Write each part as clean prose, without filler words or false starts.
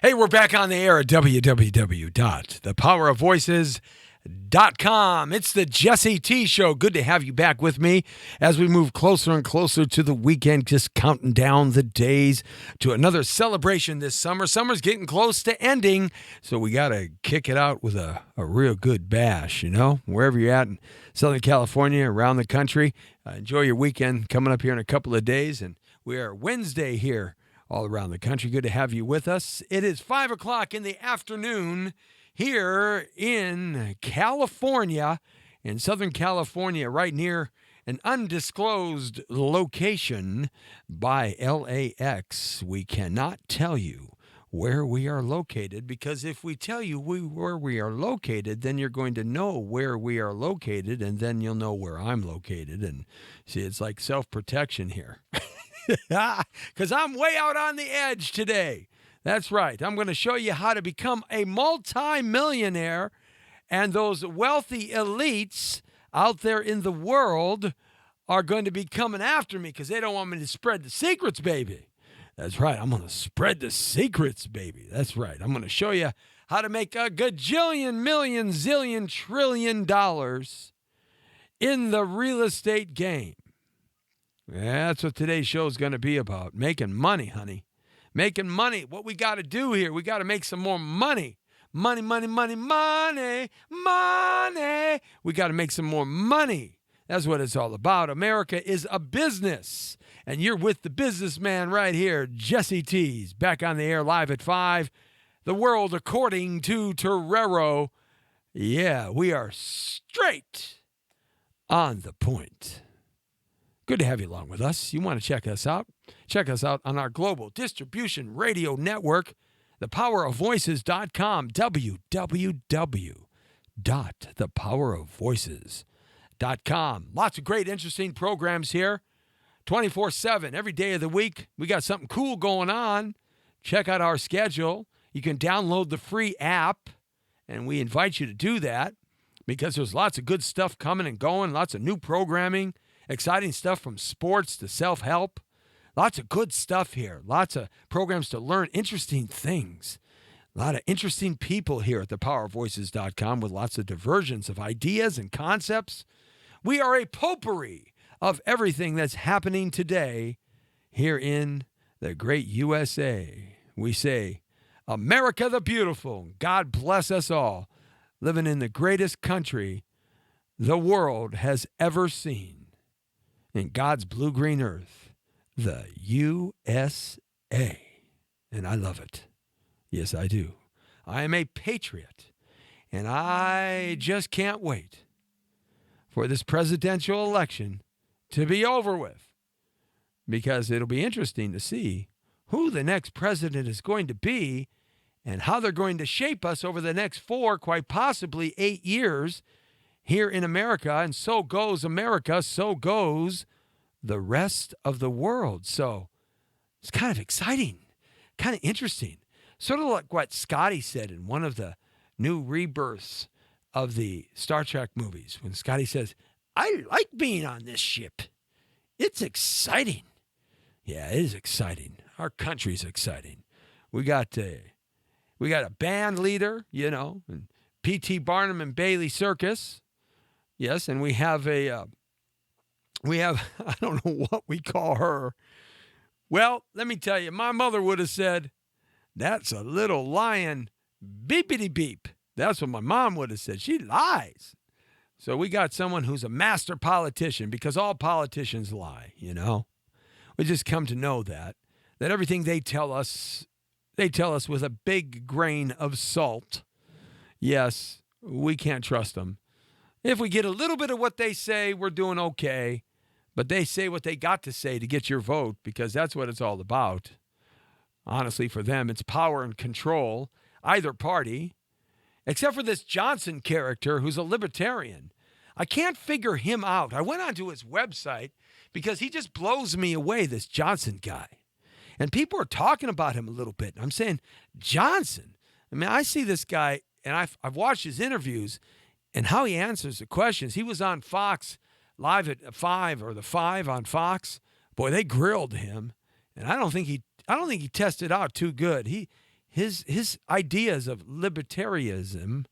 Hey, we're back on the air at www.thepowerofvoices.com. It's the Jesse T Show. Good to have you back with me as we move closer and closer to the weekend, just counting down the days to another celebration this summer. Summer's getting close to ending, so we got to kick it out with a real good bash, wherever you're at in Southern California, around the country. Enjoy your weekend coming up here in a couple of days, and we are Wednesday here all around the country. Good to have you with us. It is 5 o'clock in the afternoon here in California, in Southern California, right near an undisclosed location by LAX. We cannot tell you where we are located, because if we tell you where we are located, then you're going to know where we are located, and then you'll know where I'm located. And see, it's like self-protection here. Because I'm way out on the edge today. That's right. I'm going to show you how to become a multi-millionaire, and those wealthy elites out there in the world are going to be coming after me because they don't want me to spread the secrets, baby. That's right. I'm going to spread the secrets, baby. That's right. I'm going to show you how to make a gajillion, million, zillion, trillion dollars in the real estate game. Yeah, that's what today's show is going to be about. Making money, honey. Making money. What we got to do here, we got to make some more money. Money, money, money, money, money. We got to make some more money. That's what it's all about. America is a business. And you're with the businessman right here, Jesse T's, back on the air live at 5. The world according to Torero. Yeah, we are straight on the point. Good to have you along with us. You want to check us out? Check us out on our global distribution radio network, thepowerofvoices.com, www.thepowerofvoices.com. Lots of great, interesting programs here, 24/7, every day of the week. We got something cool going on. Check out our schedule. You can download the free app, and we invite you to do that because there's lots of good stuff coming and going, lots of new programming. Exciting stuff from sports to self-help. Lots of good stuff here. Lots of programs to learn interesting things. A lot of interesting people here at thepowerofvoices.com with lots of diversions of ideas and concepts. We are a potpourri of everything that's happening today here in the great USA. We say, America the beautiful. God bless us all, living in the greatest country the world has ever seen. In God's blue-green earth, the USA. And I love it. Yes, I do. I am a patriot, and I just can't wait for this presidential election to be over with, because it'll be interesting to see who the next president is going to be and how they're going to shape us over the next 4, quite possibly 8 years here in America. And so goes America, so goes the rest of the world. So it's kind of exciting, kind of interesting. Sort of like what Scotty said in one of the new rebirths of the Star Trek movies, when Scotty says, I like being on this ship. It's exciting. Yeah, it is exciting. Our country's exciting. We got a band leader, and P.T. Barnum and Bailey Circus. Yes, and we have I don't know what we call her. Well, let me tell you, my mother would have said, that's a little lying beepity beep. That's what my mom would have said. She lies. So we got someone who's a master politician, because all politicians lie, We just come to know that everything they tell us with a big grain of salt. Yes, we can't trust them. If we get a little bit of what they say, we're doing okay. But they say what they got to say to get your vote, because that's what it's all about. Honestly, for them, it's power and control, either party, except for this Johnson character who's a libertarian. I can't figure him out. I went onto his website because he just blows me away, this Johnson guy. And people are talking about him a little bit. I'm saying, Johnson? I mean, I see this guy, and I've watched his interviews and how he answers the questions. He was on Fox Live at 5, or the 5 on Fox. Boy, they grilled him, and I don't think he tested out too good. his ideas of libertarianism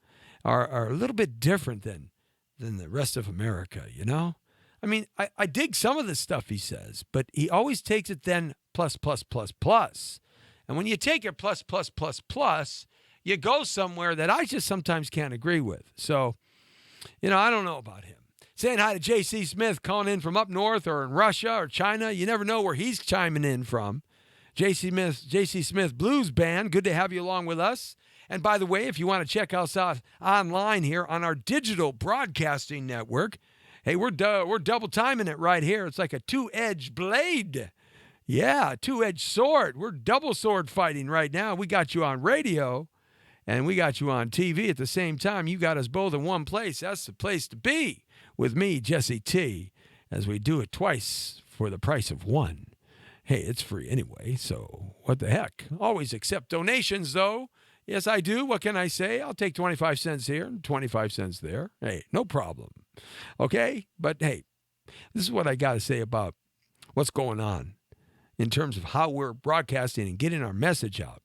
are a little bit different than the rest of America, you know? I mean, I dig some of the stuff he says, but he always takes it then plus, plus, plus, plus. And when you take it plus, plus, plus, plus, you go somewhere that I just sometimes can't agree with. So, I don't know about him. Saying hi to J.C. Smith calling in from up north or in Russia or China. You never know where he's chiming in from. J.C. Smith Blues Band, good to have you along with us. And by the way, if you want to check us out online here on our digital broadcasting network, hey, we're double timing it right here. It's like a two-edged blade. Yeah, two-edged sword. We're double sword fighting right now. We got you on radio, and we got you on TV at the same time. You got us both in one place. That's the place to be with me, Jesse T, as we do it twice for the price of one. Hey, it's free anyway, so what the heck? Always accept donations, though. Yes, I do. What can I say? I'll take 25 cents here and 25 cents there. Hey, no problem. Okay? But hey, this is what I got to say about what's going on in terms of how we're broadcasting and getting our message out.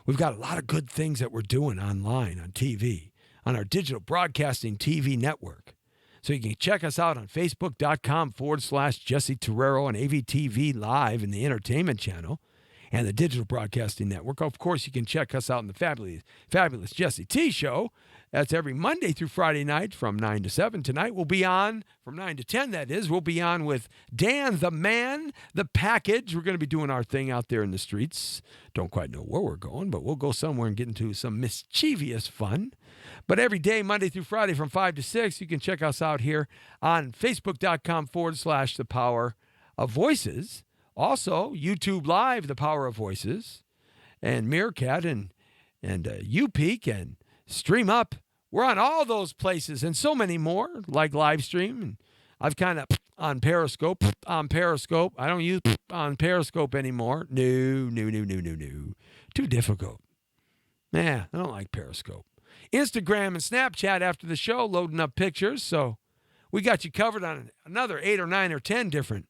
We've got a lot of good things that we're doing online, on TV, on our digital broadcasting TV network. So you can check us out on Facebook.com/Jesse Terrero and AVTV Live in the Entertainment Channel and the Digital Broadcasting Network. Of course, you can check us out in the fabulous Jesse T Show. That's every Monday through Friday night from 9 to 7. Tonight we'll be on, from 9 to 10 that is, we'll be on with Dan the Man, the Package. We're going to be doing our thing out there in the streets. Don't quite know where we're going, but we'll go somewhere and get into some mischievous fun. But every day, Monday through Friday from 5 to 6, you can check us out here on Facebook.com/The Power of Voices. Also, YouTube Live, The Power of Voices, and Meerkat and UPeak and Stream Up. We're on all those places and so many more, like Livestream. And I've kind of on Periscope. I don't use on Periscope anymore. No. Too difficult. I don't like Periscope. Instagram and Snapchat after the show, loading up pictures. So we got you covered on another 8 or 9 or 10 different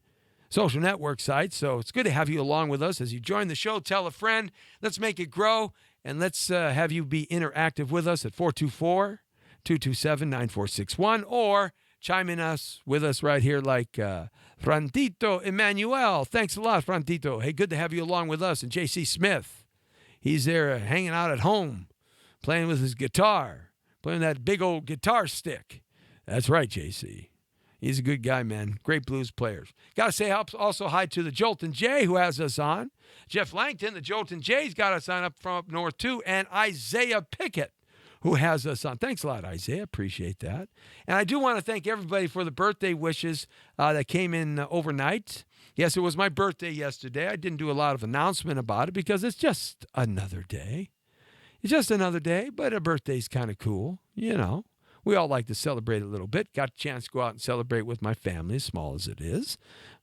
social network sites. So it's good to have you along with us as you join the show. Tell a friend. Let's make it grow. And let's have you be interactive with us at 424-227-9461 or chime in with us right here like Frantito Emmanuel. Thanks a lot, Frantito. Hey, good to have you along with us. And J.C. Smith, he's there hanging out at home, playing with his guitar, playing that big old guitar stick. That's right, J.C. He's a good guy, man. Great blues players. Got to say also hi to the Jolton J who has us on. Jeff Langton, the Jolton J's got us on from up north too. And Isaiah Pickett who has us on. Thanks a lot, Isaiah. Appreciate that. And I do want to thank everybody for the birthday wishes that came in overnight. Yes, it was my birthday yesterday. I didn't do a lot of announcement about it because it's just another day. It's just another day, but a birthday's kind of cool, you know. We all like to celebrate a little bit. Got a chance to go out and celebrate with my family, as small as it is.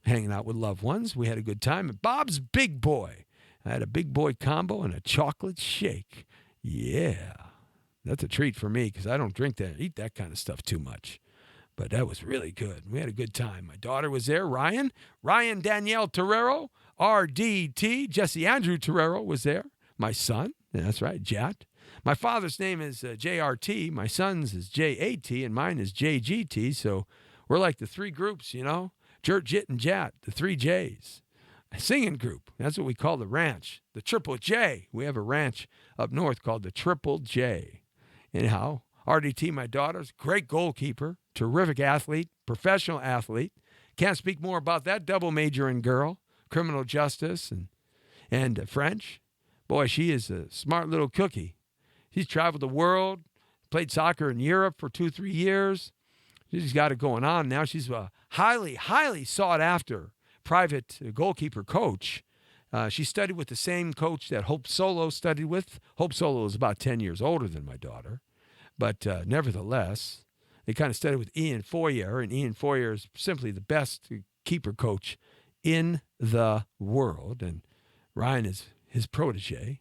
Hanging out with loved ones. We had a good time at Bob's Big Boy. I had a Big Boy combo and a chocolate shake. Yeah, that's a treat for me because I don't eat that kind of stuff too much. But that was really good. We had a good time. My daughter was there, Ryan Danielle Terrero, RDT. Jesse Andrew Terrero was there. My son, that's right, Jat. My father's name is JRT. My son's is JAT, and mine is JGT. So we're like the three groups, you know, Jert, Jit, and Jat, the three J's. A singing group. That's what we call the ranch, the Triple J. We have a ranch up north called the Triple J. Anyhow, RDT, my daughter's great goalkeeper, terrific athlete, professional athlete. Can't speak more about that double majoring girl, criminal justice and French. Boy, she is a smart little cookie. She's traveled the world, played soccer in Europe for 2-3 years. She's got it going on now. She's a highly, highly sought after private goalkeeper coach. She studied with the same coach that Hope Solo studied with. Hope Solo is about 10 years older than my daughter. But nevertheless, they kind of studied with Ian Foyer, and Ian Foyer is simply the best keeper coach in the world. And Ryan is his protege.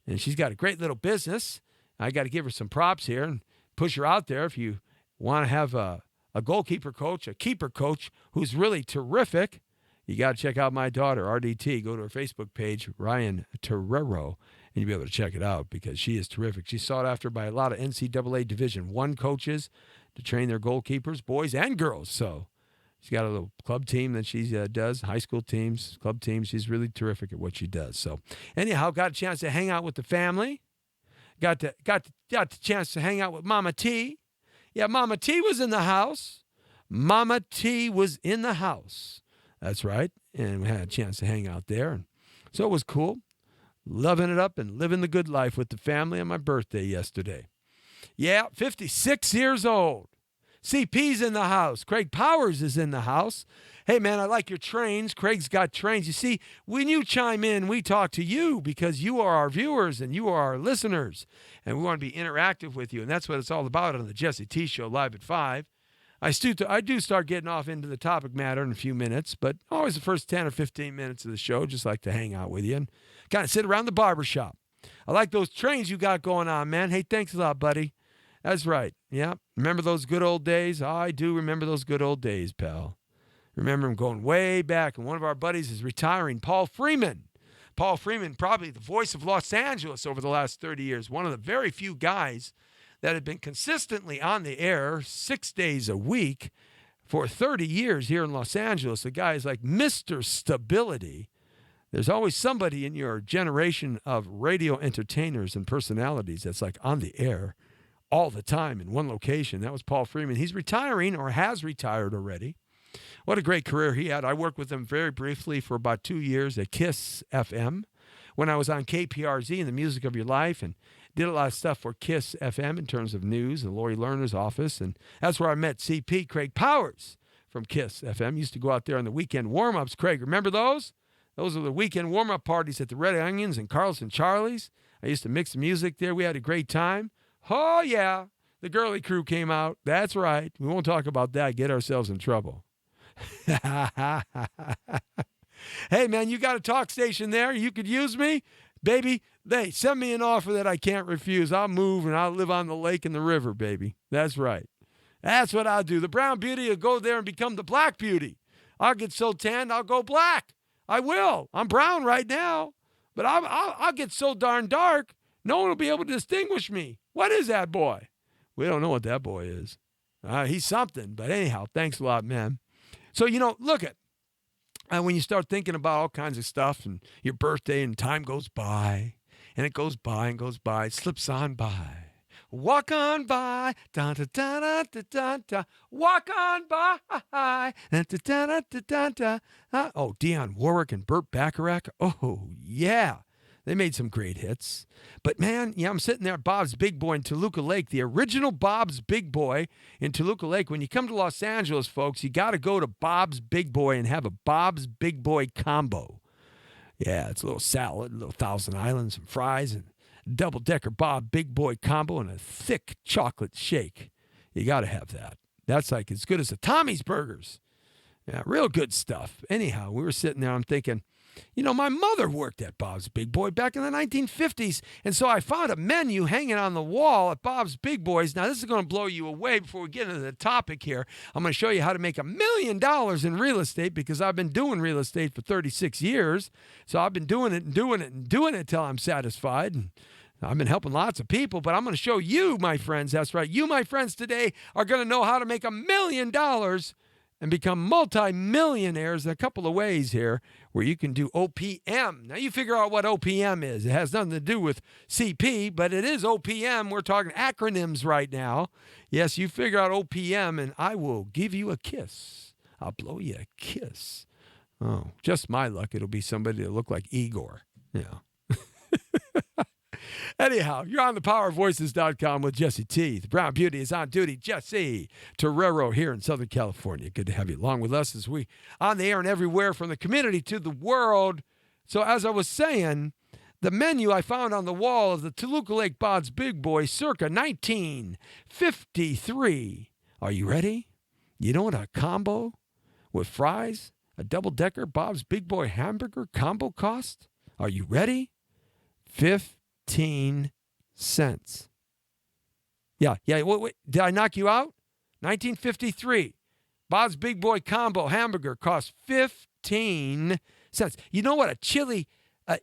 And she's got a great little business. I got to give her some props here and push her out there if you want to have a goalkeeper coach, a keeper coach who's really terrific. You got to check out my daughter, RDT. Go to her Facebook page, Ryan Terrero, And you'll be able to check it out because she is terrific. She's sought after by a lot of NCAA Division I coaches to train their goalkeepers, boys and girls. So she's got a little club team that she does, high school teams, club teams. She's really terrific at what she does. So anyhow, got a chance to hang out with the family. Got the chance to hang out with Mama T. Yeah, Mama T was in the house. Mama T was in the house. That's right. And we had a chance to hang out there. And so it was cool. Loving it up and living the good life with the family on my birthday yesterday. Yeah, 56 years old. CP's in the house. Craig Powers is in the house. Hey, man, I like your trains. Craig's got trains. You see, when you chime in, we talk to you because you are our viewers and you are our listeners. And we want to be interactive with you. And that's what it's all about on the Jesse T Show live at 5. I do start getting off into the topic matter in a few minutes, but always the first 10 or 15 minutes of the show, just like to hang out with you and kind of sit around the barbershop. I like those trains you got going on, man. Hey, thanks a lot, buddy. That's right. Yeah. Remember those good old days? I do remember those good old days, pal. Remember them going way back, and one of our buddies is retiring, Paul Freeman. Paul Freeman, probably the voice of Los Angeles over the last 30 years, one of the very few guys that had been consistently on the air 6 days a week for 30 years here in Los Angeles. The guy is like Mr. Stability. There's always somebody in your generation of radio entertainers and personalities that's like on the air all the time in one location. That was Paul Freeman. He's retiring or has retired already. What a great career he had. I worked with him very briefly for about 2 years at KISS FM when I was on KPRZ and the Music of Your Life, and did a lot of stuff for KISS FM in terms of news and Lori Lerner's office. And that's where I met CP, Craig Powers from KISS FM. Used to go out there on the weekend warm-ups. Craig, remember those? Those were the weekend warm-up parties at the Red Onions and Carlson Charlie's. I used to mix the music there. We had a great time. Oh, yeah. The girly crew came out. That's right. We won't talk about that. Get ourselves in trouble. Hey, man, you got a talk station there? You could use me? Baby, they send me an offer that I can't refuse. I'll move and I'll live on the lake and the river, baby. That's right. That's what I'll do. The brown beauty will go there and become the black beauty. I'll get so tanned, I'll go black. I will. I'm brown right now, but I'll get so darn dark, no one will be able to distinguish me. What is that boy? We don't know what that boy is. He's something, but anyhow, thanks a lot, man. So, look at, when you start thinking about all kinds of stuff and your birthday and time goes by and it goes by and goes by, it slips on by. Walk on by, da da da da da da da. Walk on by, da da da da da da. Oh, Dionne Warwick and Burt Bacharach. Oh yeah, they made some great hits. But man, yeah, I'm sitting there at Bob's Big Boy in Toluca Lake, the original Bob's Big Boy in Toluca Lake. When you come to Los Angeles, folks, you got to go to Bob's Big Boy and have a Bob's Big Boy combo. Yeah, it's a little salad, a little Thousand Islands, some fries, and double-decker Bob Big Boy combo and a thick chocolate shake. You got to have that. That's like as good as the Tommy's Burgers. Yeah, real good stuff. Anyhow, we were sitting there, I'm thinking, my mother worked at Bob's Big Boy back in the 1950s, and so I found a menu hanging on the wall at Bob's Big Boys. Now, this is going to blow you away before we get into the topic here. I'm going to show you how to make $1 million in real estate because I've been doing real estate for 36 years. So I've been doing it and doing it and doing it till I'm satisfied. And I've been helping lots of people, but I'm going to show you, my friends. That's right. You, my friends, today are going to know how to make $1 million and become multi-millionaires in a couple of ways here where you can do OPM. Now, you figure out what OPM is. It has nothing to do with CP, but it is OPM. We're talking acronyms right now. Yes, you figure out OPM, and I will give you a kiss. I'll blow you a kiss. Oh, just my luck. It'll be somebody that look like Igor. Yeah. Anyhow, you're on thepowervoices.com with Jesse T. The Brown Beauty is on duty. Jesse Torero here in Southern California. Good to have you along with us as we on the air and everywhere from the community to the world. So as I was saying, the menu I found on the wall of the Toluca Lake Bob's Big Boy circa 1953. Are you ready? You know what a combo with fries, a double-decker Bob's Big Boy hamburger combo cost? Are you ready? 15 cents. Yeah. Wait, did I knock you out? 1953. Bob's Big Boy combo hamburger cost 15 cents. You know what a chili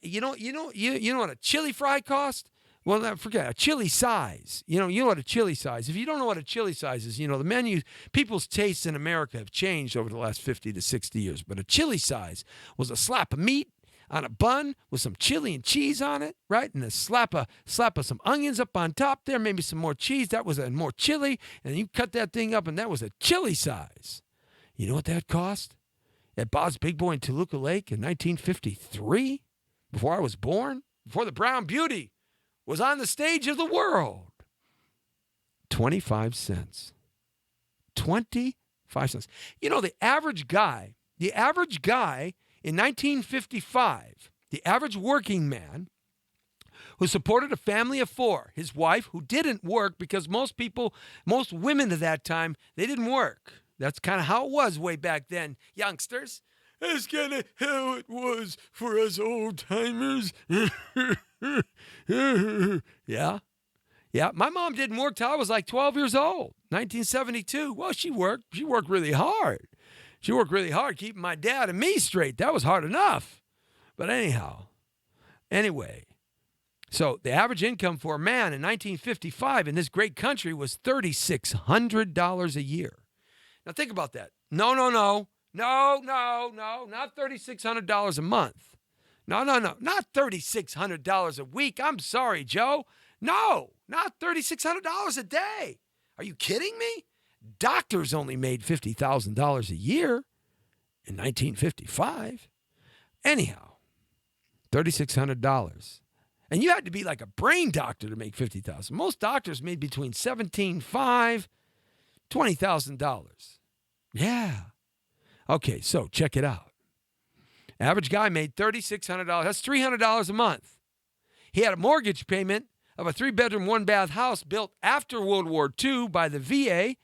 You know what a chili fry cost? Well, forget a chili size. You know what a chili size. If you don't know what a chili size is, the menu, people's tastes in America have changed over the last 50 to 60 years. But a chili size was a slap of meat on a bun with some chili and cheese on it, right? And a slap of some onions up on top there, maybe some more cheese. That was more chili. And you cut that thing up, and that was a chili size. You know what that cost? At Bob's Big Boy in Toluca Lake in 1953, before I was born, before the Brown Beauty was on the stage of the world. 25 cents. 25 cents. The average guy in 1955, the average working man who supported a family of four, his wife, who didn't work because most women at that time, they didn't work. That's kind of how it was way back then, youngsters. That's kind of how it was for us old-timers. Yeah. My mom didn't work till I was like 12 years old, 1972. Well, she worked. She worked really hard. She worked really hard keeping my dad and me straight. That was hard enough. But anyway, so the average income for a man in 1955 in this great country was $3,600 a year. Now think about that. No, not $3,600 a month. No, not $3,600 a week. I'm sorry, Joe. No, not $3,600 a day. Are you kidding me? Doctors only made $50,000 a year in 1955. Anyhow, $3,600. And you had to be like a brain doctor to make $50,000. Most doctors made between $17,500, $20,000. Yeah. Okay, so check it out. Average guy made $3,600. That's $300 a month. He had a mortgage payment of a 3-bedroom, 1-bath house built after World War II by the VA.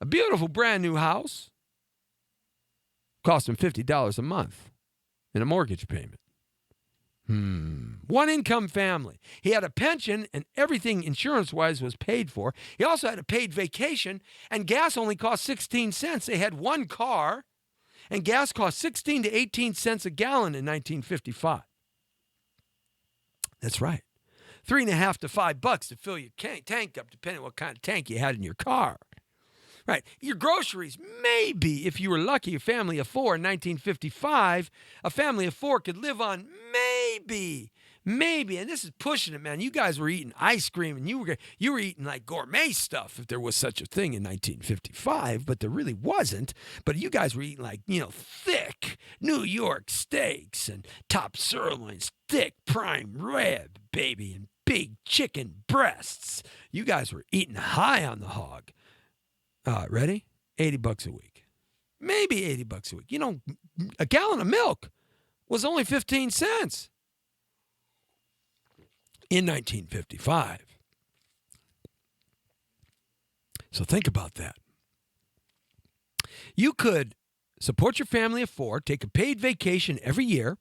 A beautiful brand new house. Cost him $50 a month in a mortgage payment. One income family. He had a pension and everything insurance-wise was paid for. He also had a paid vacation, and gas only cost 16 cents. They had one car, and gas cost 16 to 18 cents a gallon in 1955. That's right. $3.50 to $5 to fill your tank up, depending on what kind of tank you had in your car. Right. Your groceries, maybe, if you were lucky, a family of four in 1955, a family of four could live on maybe, and this is pushing it, man. You guys were eating ice cream, and you were eating like gourmet stuff, if there was such a thing in 1955, but there really wasn't. But you guys were eating like, thick New York steaks and top sirloins, thick prime rib, baby, and big chicken breasts. You guys were eating high on the hog. Ready? $80 a week. Maybe $80 a week. A gallon of milk was only 15 cents in 1955. So think about that. You could support your family of four, take a paid vacation every year,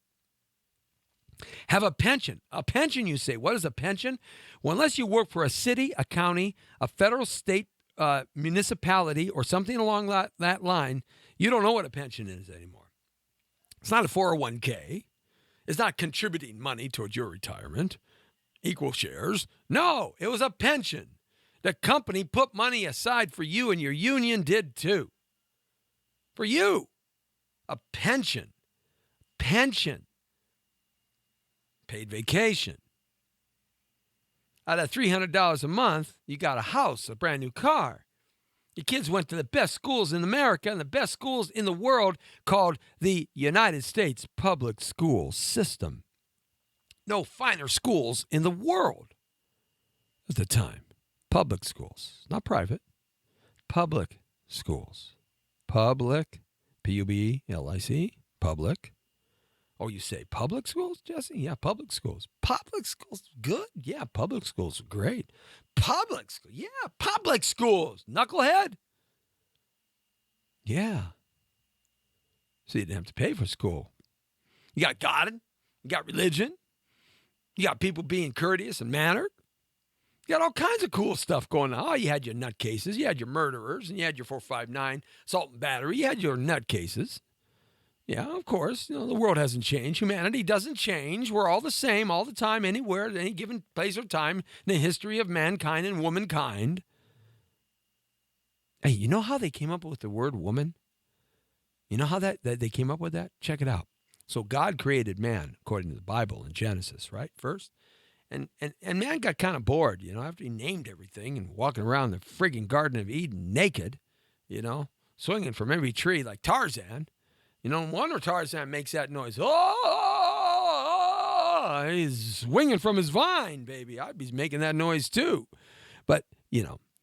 have a pension. A pension, you say. What is a pension? Well, unless you work for a city, a county, a federal, state, municipality, or something along that line, you don't know what a pension is anymore. It's not a 401k. It's not contributing money towards your retirement, equal shares. No, it was a pension. The company put money aside for you, and your union did too. For you. A pension. Pension. Paid vacation. Out of $300 a month, you got a house, a brand new car. Your kids went to the best schools in America and the best schools in the world, called the United States Public School System. No finer schools in the world at the time. Public schools, not private. Public schools. Public, P-U-B-L-I-C, public. Oh, you say public schools, Jesse? Yeah, public schools. Public schools, good? Yeah, public schools are great. Public schools, yeah, public schools. Knucklehead? Yeah. So you didn't have to pay for school. You got God, you got religion, you got people being courteous and mannered. You got all kinds of cool stuff going on. Oh, you had your nutcases, you had your murderers, and you had your 459 assault and battery. You had your nutcases. Yeah, of course. The world hasn't changed. Humanity doesn't change. We're all the same all the time, anywhere, at any given place or time in the history of mankind and womankind. Hey, you know how they came up with the word woman? You know how that they came up with that? Check it out. So God created man, according to the Bible in Genesis, right? First. And man got kind of bored, after he named everything and walking around the frigging Garden of Eden naked, swinging from every tree like Tarzan. No wonder Tarzan makes that noise. Oh, he's swinging from his vine, baby. I'd be making that noise too. But,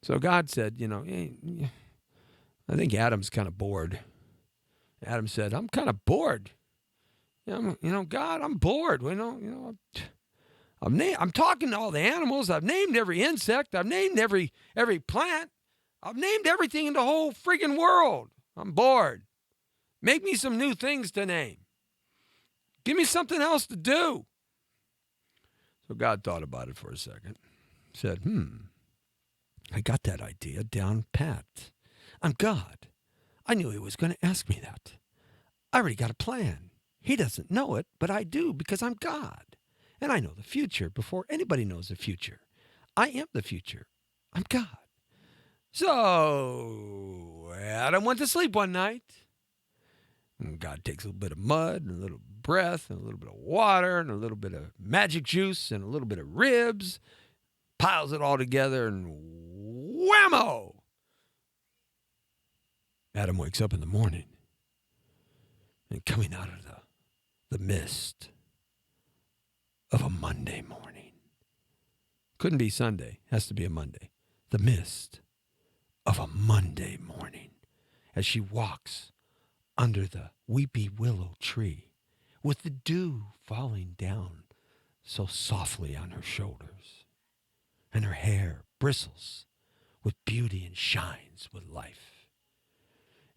so God said, hey, I think Adam's kind of bored. Adam said, I'm kind of bored. God, I'm bored. I'm talking to all the animals. I've named every insect. I've named every plant. I've named everything in the whole friggin' world. I'm bored. Make me some new things to name. Give me something else to do. So God thought about it for a second. Said, I got that idea down pat. I'm God. I knew he was going to ask me that. I already got a plan. He doesn't know it, but I do because I'm God. And I know the future before anybody knows the future. I am the future. I'm God. So Adam went to sleep one night. And God takes a little bit of mud and a little breath and a little bit of water and a little bit of magic juice and a little bit of ribs, piles it all together, and whammo! Adam wakes up in the morning and coming out of the mist of a Monday morning. Couldn't be Sunday. Has to be a Monday. The mist of a Monday morning as she walks under the weepy willow tree with the dew falling down so softly on her shoulders, and her hair bristles with beauty and shines with life.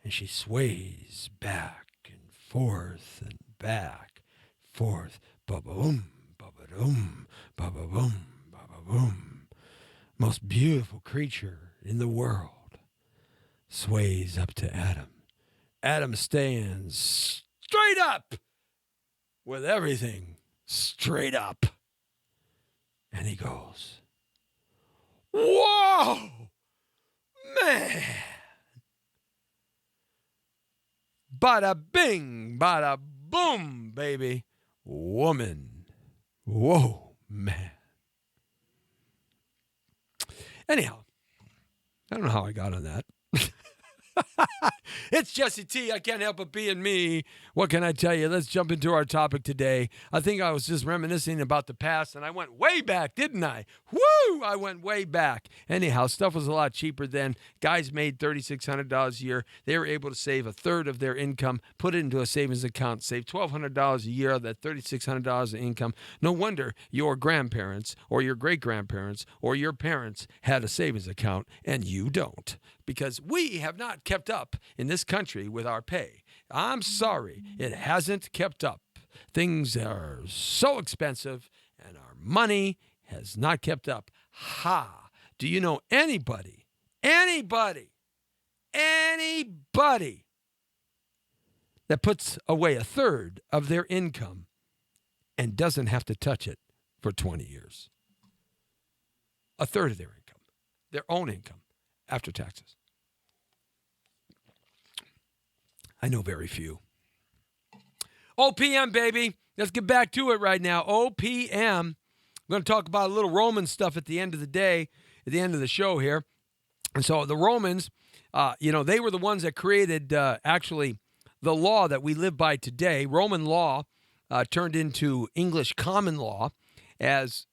And she sways back and forth, ba-ba-boom, ba-ba-doom, ba-ba-boom, ba-ba-boom. Most beautiful creature in the world sways up to Adam. Adam stands straight up with everything straight up. And he goes, whoa, man. Bada bing, bada boom, baby. Woman. Whoa, man. Anyhow, I don't know how I got on that. It's Jesse T. I can't help but being me. What can I tell you? Let's jump into our topic today. I think I was just reminiscing about the past, and I went way back, didn't I? Woo! I went way back. Anyhow, stuff was a lot cheaper then. Guys made $3,600 a year. They were able to save a third of their income, put it into a savings account, save $1,200 a year of that $3,600 of income. No wonder your grandparents or your great-grandparents or your parents had a savings account, and you don't. Because we have not kept up in this country with our pay. I'm sorry, it hasn't kept up. Things are so expensive, and our money has not kept up. Ha! Do you know anybody that puts away a third of their income and doesn't have to touch it for 20 years? A third of their income, their own income, after taxes. I know very few. OPM, baby. Let's get back to it right now. OPM. I'm going to talk about a little Roman stuff at the end of the day, at the end of the show here. And so the Romans, they were the ones that created actually the law that we live by today. Roman law turned into English common law as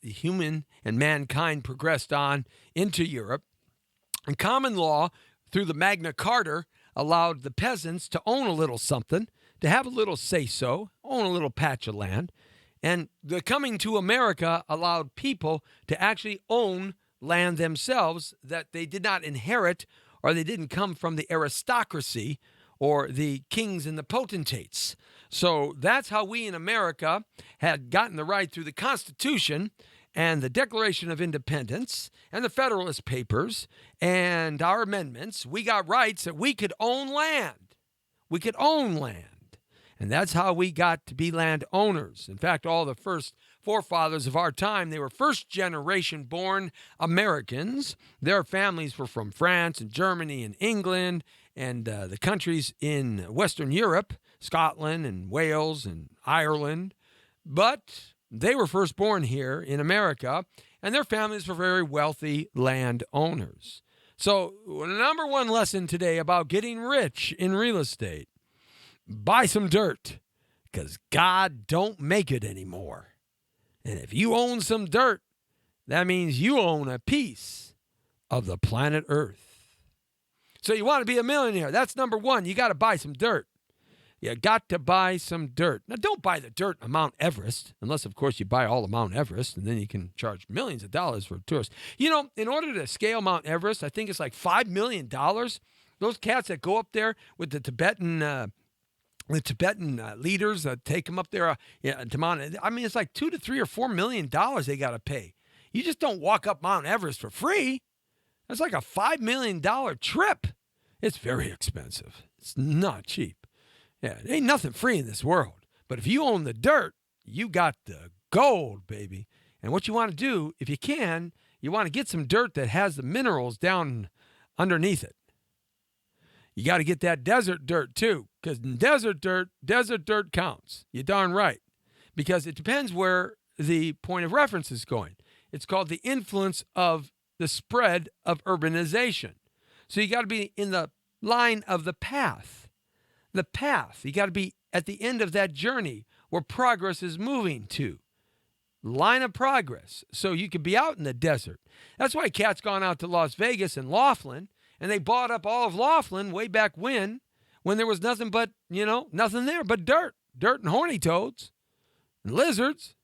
human and mankind progressed on into Europe. And common law, through the Magna Carta, allowed the peasants to own a little something, to have a little say-so, own a little patch of land. And the coming to America allowed people to actually own land themselves that they did not inherit, or they didn't come from the aristocracy or the kings and the potentates. So that's how we in America had gotten the right through the Constitution and the Declaration of Independence and the Federalist Papers and our amendments. We got rights that we could own land. We could own land. And that's how we got to be landowners. In fact, all the first forefathers of our time, they were first generation born Americans. Their families were from France and Germany and England and the countries in Western Europe, Scotland and Wales and Ireland. But they were first born here in America, and their families were very wealthy landowners. So, number one lesson today about getting rich in real estate: buy some dirt, because God don't make it anymore. And if you own some dirt, that means you own a piece of the planet Earth. So you want to be a millionaire. That's number one. You got to buy some dirt. You got to buy some dirt. Now, don't buy the dirt on Mount Everest, unless, of course, you buy all of Mount Everest, and then you can charge millions of dollars for tourists. You know, in order to scale Mount Everest, I think it's like $5 million. Those cats that go up there with the Tibetan leaders that take them up there to Mount. I mean, it's like $2 to $3 or $4 million they got to pay. You just don't walk up Mount Everest for free. That's like a $5 million trip. It's very expensive. It's not cheap. Yeah, there ain't nothing free in this world. But if you own the dirt, you got the gold, baby. And what you want to do, if you can, you want to get some dirt that has the minerals down underneath it. You got to get that desert dirt too, because desert dirt counts. You're darn right. Because it depends where the point of reference is going. It's called the influence of the spread of urbanization. So you got to be in the line of the path. The path. You got to be at the end of that journey where progress is moving to. Line of progress. So you could be out in the desert. That's why Cat's gone out to Las Vegas and Laughlin, and they bought up all of Laughlin way back when there was nothing but, nothing there but dirt. Dirt and horny toads and lizards.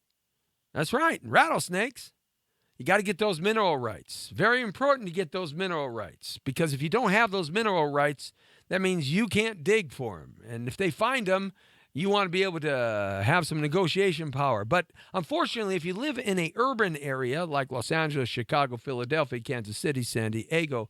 That's right. And rattlesnakes. You got to get those mineral rights. Very important to get those mineral rights, because if you don't have those mineral rights, that means you can't dig for them. And if they find them, you want to be able to have some negotiation power. But unfortunately, if you live in an urban area like Los Angeles, Chicago, Philadelphia, Kansas City, San Diego,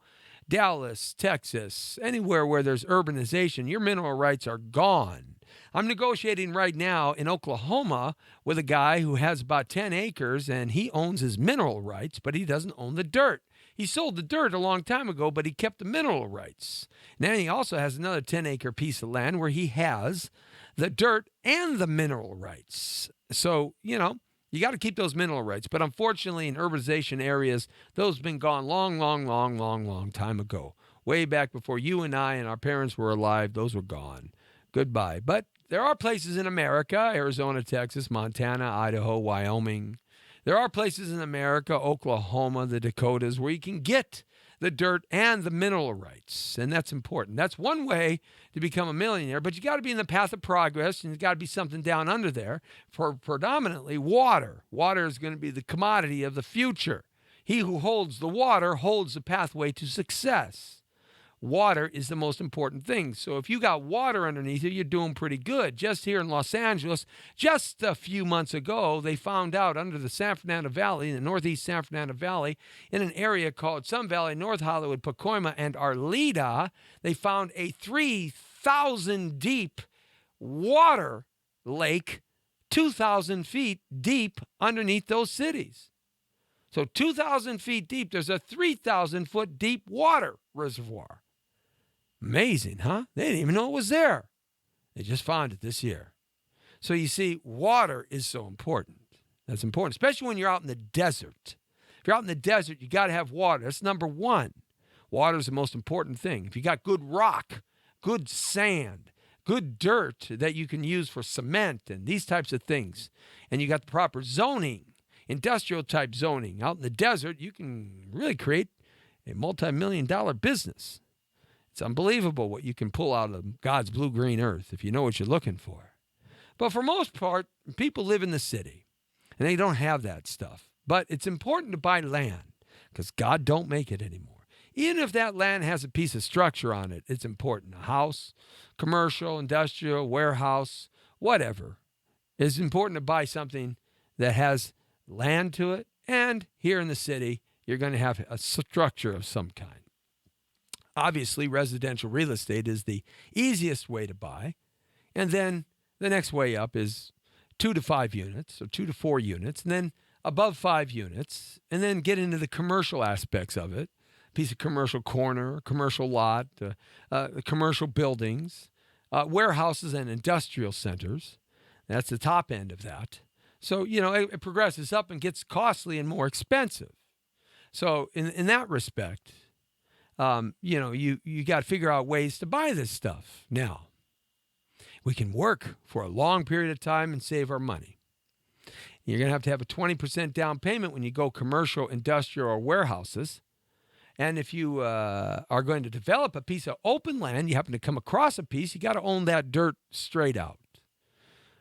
Dallas, Texas, anywhere where there's urbanization, your mineral rights are gone. I'm negotiating right now in Oklahoma with a guy who has about 10 acres, and he owns his mineral rights, but he doesn't own the dirt. He sold the dirt a long time ago, but he kept the mineral rights. And then he also has another 10-acre piece of land where he has the dirt and the mineral rights. So, you got to keep those mineral rights. But unfortunately, in urbanization areas, those have been gone long time ago. Way back before you and I and our parents were alive, those were gone. Goodbye. But there are places in America, Arizona, Texas, Montana, Idaho, Wyoming. There are places in America, Oklahoma, the Dakotas, where you can get the dirt and the mineral rights. And that's important. That's one way to become a millionaire. But you got to be in the path of progress, and there's got to be something down under there for predominantly water. Water is going to be the commodity of the future. He who holds the water holds the pathway to success. Water is the most important thing. So if you got water underneath you, you're doing pretty good. Just here in Los Angeles, just a few months ago, they found out under the San Fernando Valley, the northeast San Fernando Valley, in an area called Sun Valley, North Hollywood, Pacoima, and Arleta, they found a 3,000 deep water lake, 2,000 feet deep underneath those cities. So 2,000 feet deep, there's a 3,000 foot deep water reservoir. Amazing, huh? They didn't even know it was there. They just found it this year. So you see, water is so important. That's important, especially when you're out in the desert. If you're out in the desert, you got to have water. That's number one. Water is the most important thing. If you got good rock, good sand, good dirt that you can use for cement and these types of things, and you got the proper zoning, industrial type zoning, out in the desert, you can really create a multi-million-dollar business. It's unbelievable what you can pull out of God's blue-green earth if you know what you're looking for. But for most part, people live in the city, and they don't have that stuff. But it's important to buy land, because God don't make it anymore. Even if that land has a piece of structure on it, it's important. A house, commercial, industrial, warehouse, whatever. It's important to buy something that has land to it, and here in the city, you're going to have a structure of some kind. Obviously, residential real estate is the easiest way to buy. And then The next way up is 2 to 5 units or 2 to 4 units, and then above 5 units, and then get into the commercial aspects of it. Piece of commercial corner, commercial lot, commercial buildings, warehouses and industrial centers. That's the top end of that. So, it progresses up and gets costly and more expensive. So in that respect, you got to figure out ways to buy this stuff. Now, we can work for a long period of time and save our money. You're going to have a 20% down payment when you go commercial, industrial, or warehouses. And if you are going to develop a piece of open land, you happen to come across a piece, you got to own that dirt straight out.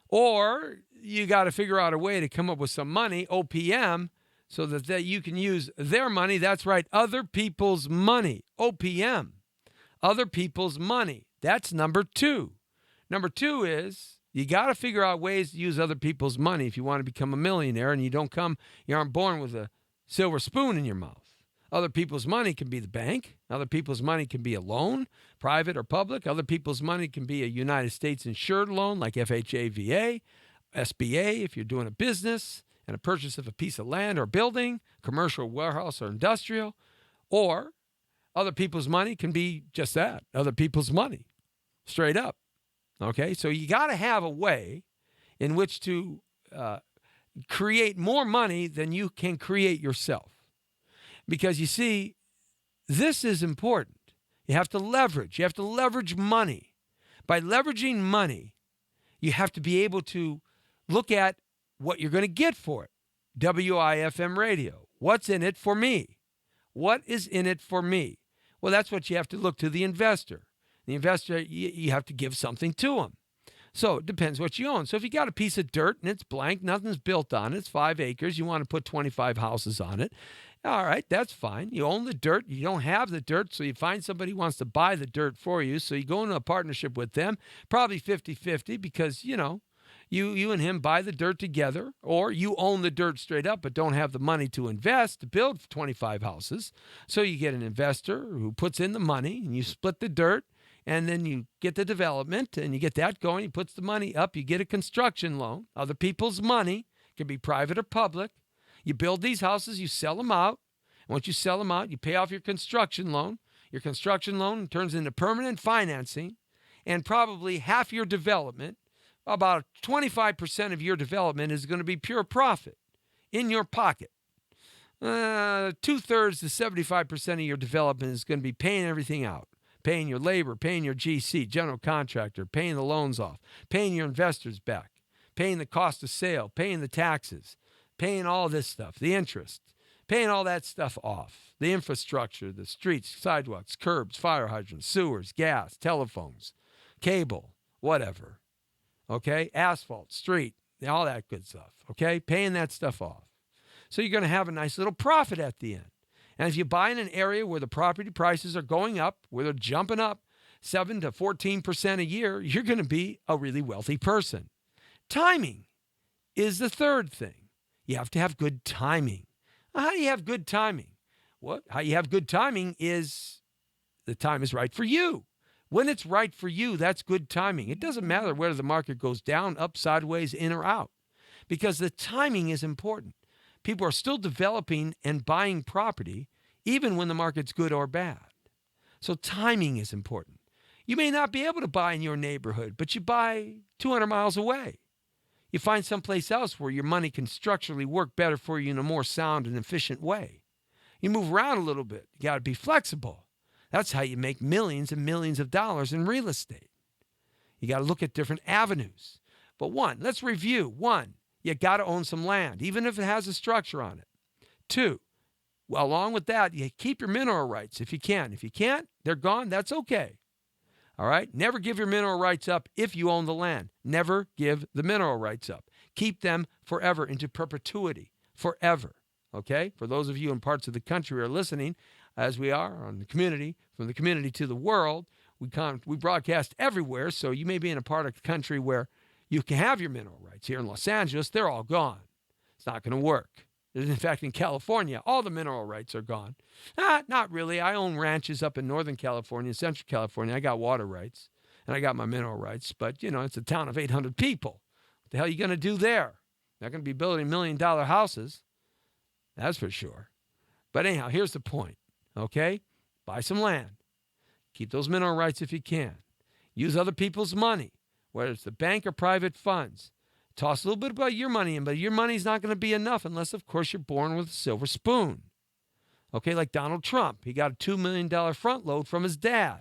Or you got to figure out a way to come up with some money, OPM, so that you can use their money. That's right, other people's money, OPM, other people's money. That's number 2. Number 2 is you got to figure out ways to use other people's money if you want to become a millionaire, and you aren't born with a silver spoon in your mouth. Other people's money can be the bank. Other people's money can be a loan, private or public. Other people's money can be a United States insured loan like FHA, VA, SBA if you're doing a business and a purchase of a piece of land or building, commercial, warehouse, or industrial. Or other people's money can be just that, other people's money, straight up. Okay, so you got to have a way in which to create more money than you can create yourself. Because you see, this is important. You have to leverage. You have to leverage money. By leveraging money, you have to be able to look at what you're going to get for it. WIFM radio. What's in it for me? What is in it for me? Well, that's what you have to look to the investor. The investor, you have to give something to him. So it depends what you own. So if you got a piece of dirt and it's blank, nothing's built on it, it's 5 acres, you want to put 25 houses on it, all right, that's fine. You own the dirt. You don't have the dirt, so you find somebody who wants to buy the dirt for you. So you go into a partnership with them, probably 50-50 because, you and him buy the dirt together, or you own the dirt straight up but don't have the money to invest to build 25 houses. So you get an investor who puts in the money and you split the dirt. And then you get the development and you get that going. He puts the money up. You get a construction loan. Other people's money. Can be private or public. You build these houses. You sell them out. And once you sell them out, you pay off your construction loan. Your construction loan turns into permanent financing. And probably half your development, about 25% of your development is going to be pure profit in your pocket. 2/3 to 75% of your development is going to be paying everything out. Paying your labor, paying your GC, general contractor, paying the loans off, paying your investors back, paying the cost of sale, paying the taxes, paying all this stuff, the interest, paying all that stuff off, the infrastructure, the streets, sidewalks, curbs, fire hydrants, sewers, gas, telephones, cable, whatever, okay, asphalt, street, all that good stuff, okay, paying that stuff off. So you're going to have a nice little profit at the end. And if you buy in an area where the property prices are going up, where they're jumping up 7 to 14% a year, you're going to be a really wealthy person. Timing is the third thing. You have to have good timing. How do you have good timing? How you have good timing is the time is right for you. When it's right for you, that's good timing. It doesn't matter whether the market goes down, up, sideways, in or out, because the timing is important. People are still developing and buying property even when the market's good or bad. So timing is important. You may not be able to buy in your neighborhood, but you buy 200 miles away. You find someplace else where your money can structurally work better for you in a more sound and efficient way. You move around a little bit. You got to be flexible. That's how you make millions and millions of dollars in real estate. You got to look at different avenues. But let's review. 1, you got to own some land, even if it has a structure on it. 2, along with that, you keep your mineral rights if you can. If you can't, they're gone. That's okay. All right? Never give your mineral rights up if you own the land. Never give the mineral rights up. Keep them forever, into perpetuity, forever. Okay? For those of you in parts of the country who are listening, as we are on the community, from the community to the world, we broadcast everywhere, so you may be in a part of the country where you can have your mineral rights. Here in Los Angeles, they're all gone. It's not going to work. In fact, in California, all the mineral rights are gone. Not really. I own ranches up in Northern California, Central California. I got water rights. and I got my mineral rights, but, it's a town of 800 people. What the hell are you going to do there? Not going to be building $1 million houses. That's for sure. But anyhow, here's the point, okay? Buy some land. Keep those mineral rights if you can. Use other people's money, whether it's the bank or private funds. Toss a little bit about your money in, but your money's not going to be enough unless, of course, you're born with a silver spoon. Okay, like Donald Trump. He got a $2 million front load from his dad.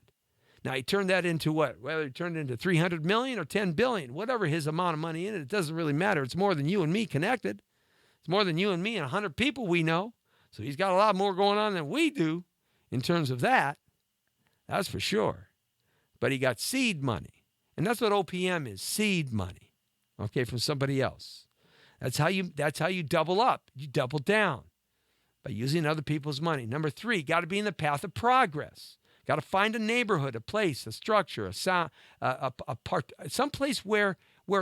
Now, he turned that into what? Whether he turned it into $300 million or $10 billion, whatever his amount of money in it, it doesn't really matter. It's more than you and me connected. It's more than you and me and 100 people we know. So he's got a lot more going on than we do in terms of that. That's for sure. But he got seed money. And that's what OPM is, seed money, okay, from somebody else. That's how you double up. You double down by using other people's money. Number 3, got to be in the path of progress. Got to find a neighborhood, a place, a structure, a part, some place where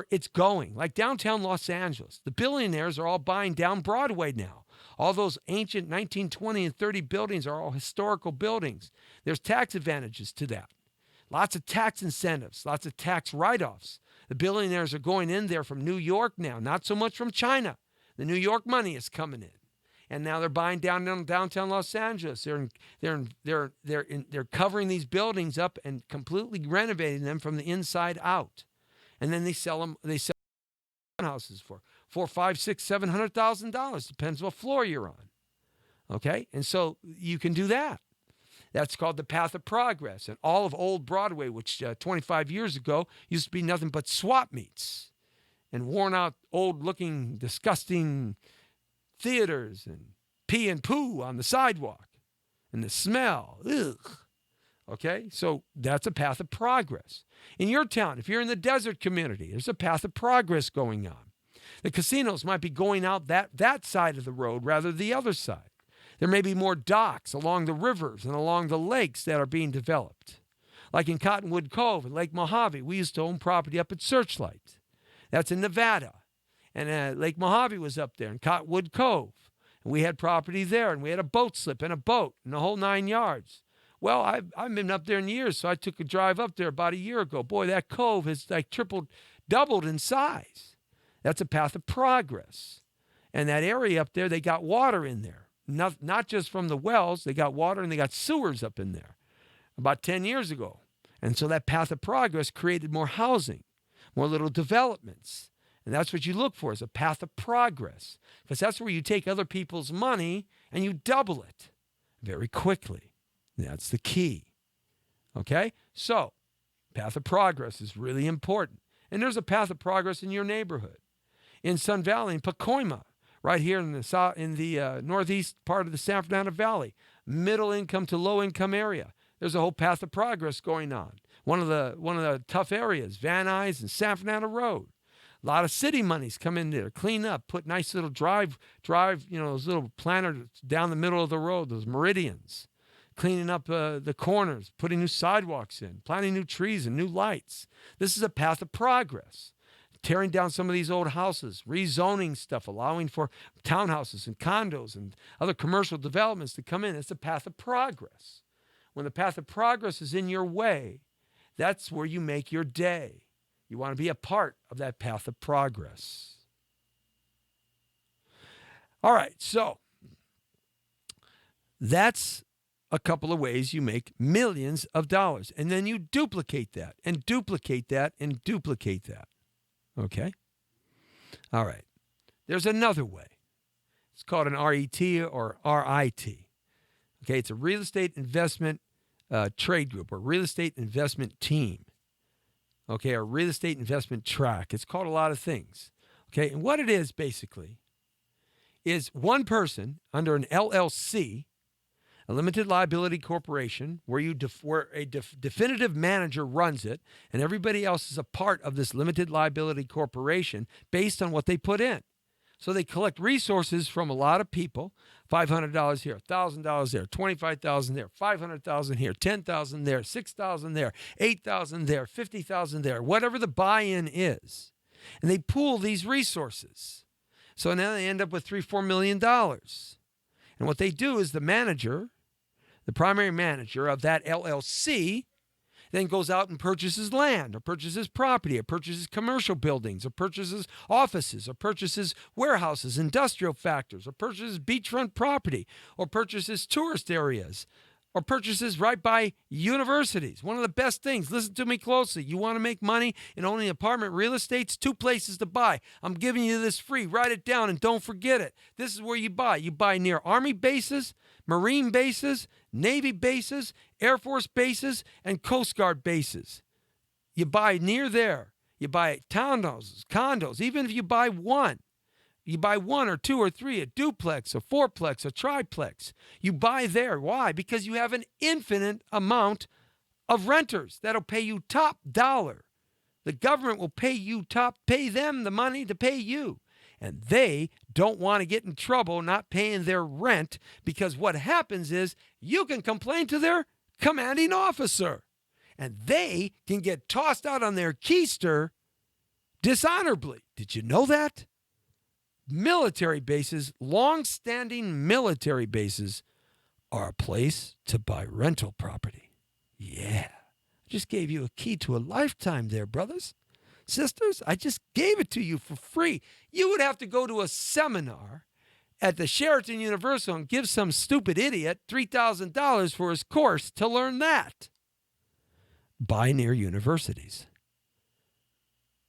it's going, like downtown Los Angeles. The billionaires are all buying down Broadway now. All those ancient 1920 and 30 buildings are all historical buildings. There's tax advantages to that. Lots of tax incentives, lots of tax write-offs. The billionaires are going in there from New York now, not so much from China. The New York money is coming in. And now they're buying downtown Los Angeles. They're covering these buildings up and completely renovating them from the inside out. And then they sell them. They sell houses for $400,000, $500,000, $600,000, $700,000. Depends what floor you're on. Okay, and so you can do that. That's called the path of progress. And all of old Broadway, which 25 years ago used to be nothing but swap meets and worn out, old-looking, disgusting theaters and pee and poo on the sidewalk and the smell. Ugh. Okay, so that's a path of progress. In your town, if you're in the desert community, there's a path of progress going on. The casinos might be going out that side of the road rather than the other side. There may be more docks along the rivers and along the lakes that are being developed. Like in Cottonwood Cove and Lake Mojave, we used to own property up at Searchlight. That's in Nevada. And Lake Mojave was up there in Cottonwood Cove. And we had property there, and we had a boat slip and a boat and the whole 9 yards. Well, I've been up there in years, so I took a drive up there about a year ago. Boy, that cove has like doubled in size. That's a path of progress. And that area up there, they got water in there. Not just from the wells, they got water and they got sewers up in there about 10 years ago. And so that path of progress created more housing, more little developments. And that's what you look for, is a path of progress, because that's where you take other people's money and you double it very quickly. That's the key. Okay? So, path of progress is really important. And there's a path of progress in your neighborhood. In Sun Valley, in Pacoima, right here in the northeast part of the San Fernando Valley, middle income to low income area. There's a whole path of progress going on. One of the tough areas, Van Nuys and San Fernando Road. A lot of city monies come in there, clean up, put nice little drive, those little planters down the middle of the road, those meridians, cleaning up the corners, putting new sidewalks in, planting new trees and new lights. This is a path of progress. Tearing down some of these old houses, rezoning stuff, allowing for townhouses and condos and other commercial developments to come in. It's a path of progress. When the path of progress is in your way, that's where you make your day. You want to be a part of that path of progress. All right, so that's a couple of ways you make millions of dollars. And then you duplicate that and duplicate that and duplicate that. Okay? All right. There's another way. It's called an RET or RIT. Okay, it's a real estate investment trade group or real estate investment team. Okay, or real estate investment track. It's called a lot of things. Okay, and what it is basically is one person under an LLC, a limited liability corporation, where a definitive manager runs it, and everybody else is a part of this limited liability corporation based on what they put in. So they collect resources from a lot of people, $500 here, $1,000 there, $25,000 there, $500,000 here, $10,000 there, $6,000 there, $8,000 there, $50,000 there, whatever the buy-in is. And they pool these resources. So now they end up with $3-4 million. And what they do is the manager, the primary manager of that LLC, then goes out and purchases land or purchases property or purchases commercial buildings or purchases offices or purchases warehouses, industrial factories, or purchases beachfront property or purchases tourist areas or purchases right by universities. One of the best things, listen to me closely. You want to make money in owning apartment real estate? It's 2 places to buy. I'm giving you this free. Write it down and don't forget it. This is where you buy. You buy near Army bases, Marine bases, Navy bases, Air Force bases, and Coast Guard bases. You buy near there. You buy townhouses, condos, even if you buy one. You buy 1 or 2 or 3, a duplex, a fourplex, a triplex. You buy there. Why? Because you have an infinite amount of renters that'll pay you top dollar. The government will pay them the money to pay you. And they don't want to get in trouble not paying their rent, because what happens is you can complain to their commanding officer and they can get tossed out on their keister dishonorably. Did you know that? Military bases, long-standing military bases, are a place to buy rental property. Yeah. I just gave you a key to a lifetime there, brothers. Sisters, I just gave it to you for free. You would have to go to a seminar at the Sheraton Universal and give some stupid idiot $3,000 for his course to learn that. Buy near universities.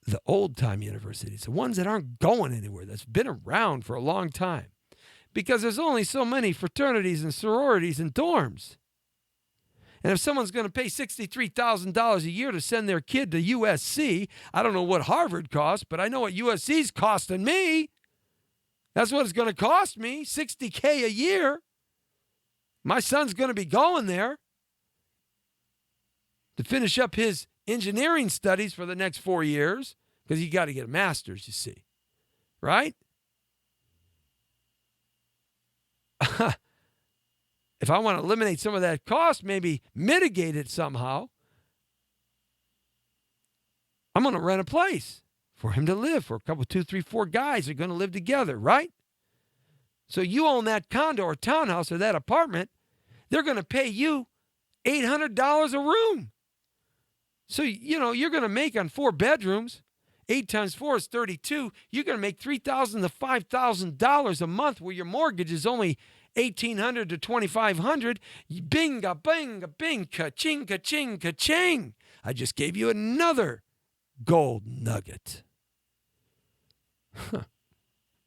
The old-time universities, the ones that aren't going anywhere, that's been around for a long time. Because there's only so many fraternities and sororities and dorms. And if someone's going to pay $63,000 a year to send their kid to USC, I don't know what Harvard costs, but I know what USC's costing me. That's what it's going to cost me, $60K a year. My son's going to be going there to finish up his engineering studies for the next 4 years, because you got to get a master's, you see. Right? If I want to eliminate some of that cost, maybe mitigate it somehow, I'm going to rent a place for him to live, for a couple, 2, 3, 4 guys are going to live together, right? So you own that condo or townhouse or that apartment, they're going to pay you $800 a room. So, you're going to make on 4 bedrooms, 8 times 4 is 32. You're going to make $3,000 to $5,000 a month, where your mortgage is only $1,800 to $2,500. Binga, binga, bing, ka-ching, ka-ching, ka-ching. I just gave you another gold nugget.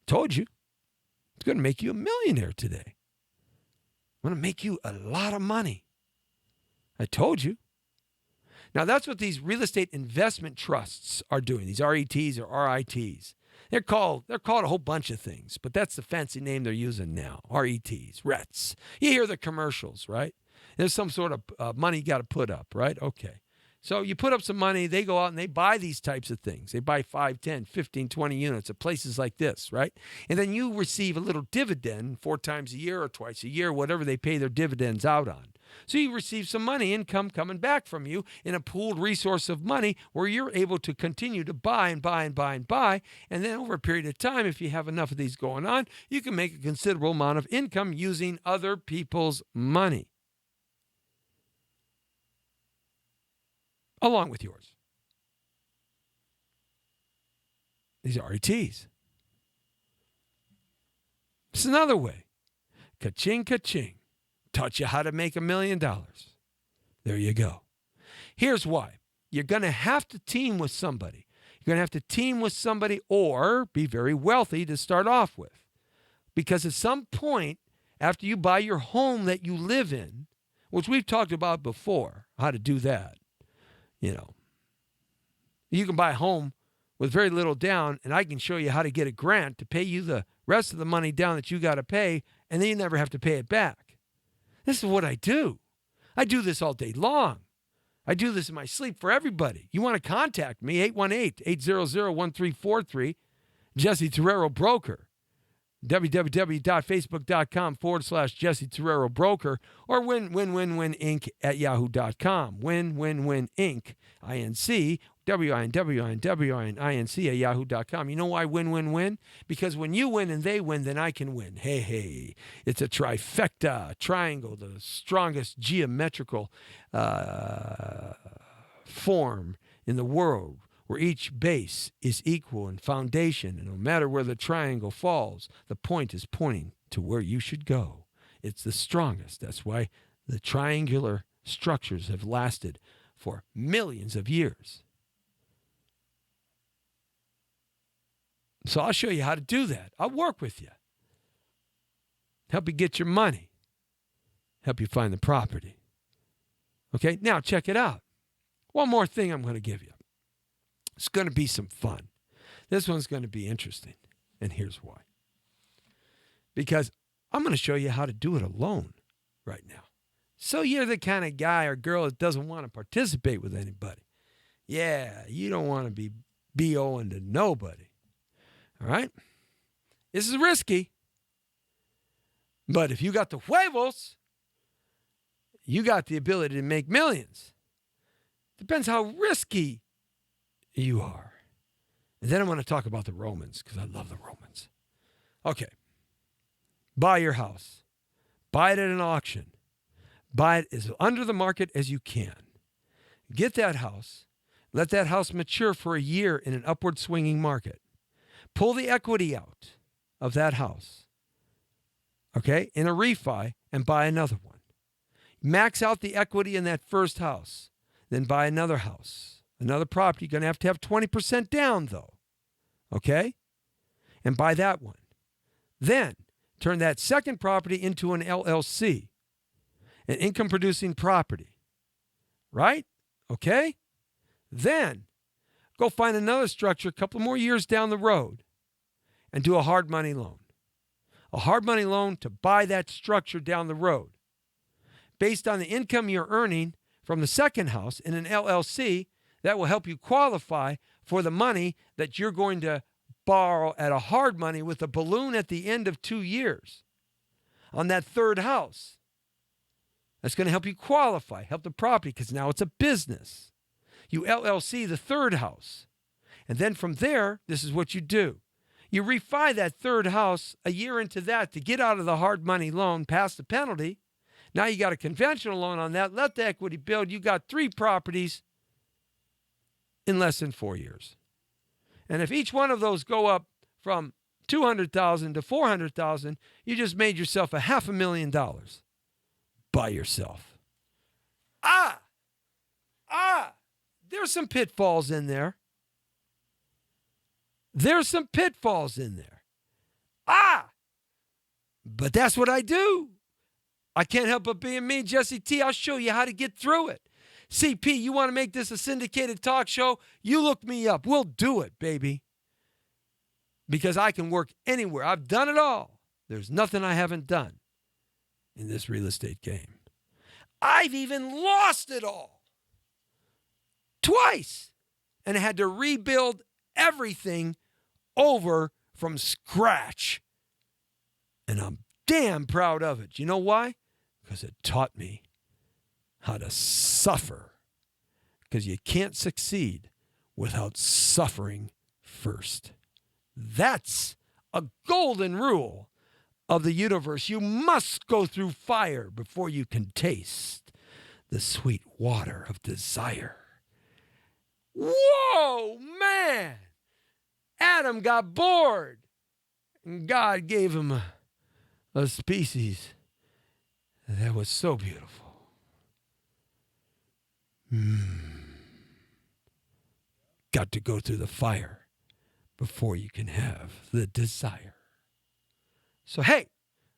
Told you. It's going to make you a millionaire today. I'm going to make you a lot of money. I told you. Now, that's what these real estate investment trusts are doing, these RETs or RITs. They're called a whole bunch of things, but that's the fancy name they're using now, RETs, RETs. You hear the commercials, right? There's some sort of money you got to put up, right? Okay. So you put up some money, they go out and they buy these types of things. They buy 5, 10, 15, 20 units at places like this, right? And then you receive a little dividend 4 times a year or twice a year, whatever they pay their dividends out on. So you receive some money, income coming back from you in a pooled resource of money where you're able to continue to buy and buy and buy and buy. And then over a period of time, if you have enough of these going on, you can make a considerable amount of income using other people's money, along with yours. These are RETs. It's another way. Ka-ching, ka-ching. Taught you how to make $1 million. There you go. Here's why. You're going to have to team with somebody. You're going to have to team with somebody or be very wealthy to start off with. Because at some point, after you buy your home that you live in, which we've talked about before, how to do that, you can buy a home with very little down, and I can show you how to get a grant to pay you the rest of the money down that you got to pay, and then you never have to pay it back. This is what I do. I do this all day long. I do this in my sleep for everybody. You want to contact me, 818-800-1343, Jesse Terrero Broker, www.facebook.com/Jesse Terrero Broker, or winwinwinwinc@yahoo.com. Winwinwinc, INC, WINWINWINC at yahoo.com. You know why win-win-win? Because when you win and they win, then I can win. Hey, it's a trifecta, triangle, the strongest geometrical form in the world where each base is equal in foundation, and no matter where the triangle falls, the point is pointing to where you should go. It's the strongest. That's why the triangular structures have lasted for millions of years. So I'll show you how to do that. I'll work with you. Help you get your money. Help you find the property. Okay, now check it out. One more thing I'm going to give you. It's going to be some fun. This one's going to be interesting, and here's why. Because I'm going to show you how to do it alone right now. So you're the kind of guy or girl that doesn't want to participate with anybody. Yeah, you don't want to be BOing to nobody. All right? This is risky. But if you got the huevos, you got the ability to make millions. Depends how risky you are. And then I'm going to talk about the Romans because I love the Romans. Okay. Buy your house. Buy it at an auction. Buy it as under the market as you can. Get that house. Let that house mature for a year in an upward swinging market. Pull the equity out of that house, okay, in a refi and buy another one. Max out the equity in that first house, then buy another house, another property. You're going to have 20% down, though, okay, and buy that one. Then turn that second property into an LLC, an income-producing property, right? Okay? Then go find another structure a couple more years down the road and do a hard money loan. A hard money loan to buy that structure down the road. Based on the income you're earning from the second house in an LLC, that will help you qualify for the money that you're going to borrow at a hard money with a balloon at the end of 2 years on that third house. That's going to help you qualify, help the property, because now it's a business. You LLC the third house. And then from there, this is what you do. You refi that third house a year into that to get out of the hard money loan past the penalty. Now you got a conventional loan on that. Let the equity build. You got 3 properties in less than 4 years. And if each one of those go up from $200,000 to $400,000, you just made yourself $500,000 by yourself. There's some pitfalls in there. There's some pitfalls in there. But that's what I do. I can't help but being me, Jesse T. I'll show you how to get through it. CP, you want to make this a syndicated talk show? You look me up. We'll do it, baby. Because I can work anywhere. I've done it all. There's nothing I haven't done in this real estate game. I've even lost it all. Twice. And I had to rebuild everything over from scratch. And I'm damn proud of it. You know why? Because it taught me how to suffer. Because you can't succeed without suffering first. That's a golden rule of the universe. You must go through fire before you can taste the sweet water of desire. Whoa, man! Adam got bored, and God gave him a species that was so beautiful. Got to go through the fire before you can have the desire. So, hey,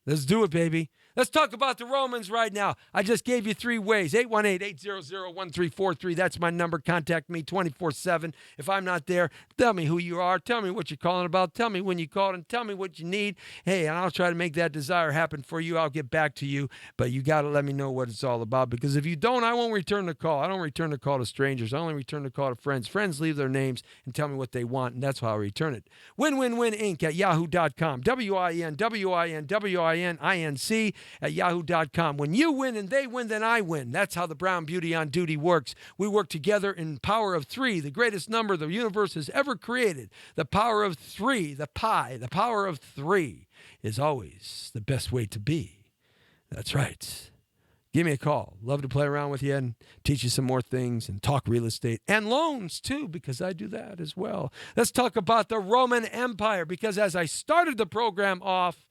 let's do it, baby. Let's talk about the Romans right now. I just gave you 3 ways. 818-800-1343. That's my number. Contact me 24/7. If I'm not there, tell me who you are. Tell me what you're calling about. Tell me when you called and tell me what you need. Hey, and I'll try to make that desire happen for you. I'll get back to you. But you got to let me know what it's all about, because if you don't, I won't return the call. I don't return the call to strangers. I only return the call to friends. Friends leave their names and tell me what they want, and that's how I return it. WinWinWinInc at yahoo.com. WINWINWININC at yahoo.com. When you win and they win, then I win. That's how the Brown Beauty on Duty works. We work together in power of 3, the greatest number the universe has ever created. The power of 3, the power of 3 is always the best way to be. That's right. give me a call. Love to play around with you and teach you some more things and talk real estate and loans too, because I do that as well. Let's talk about the Roman Empire, because as I started the program off,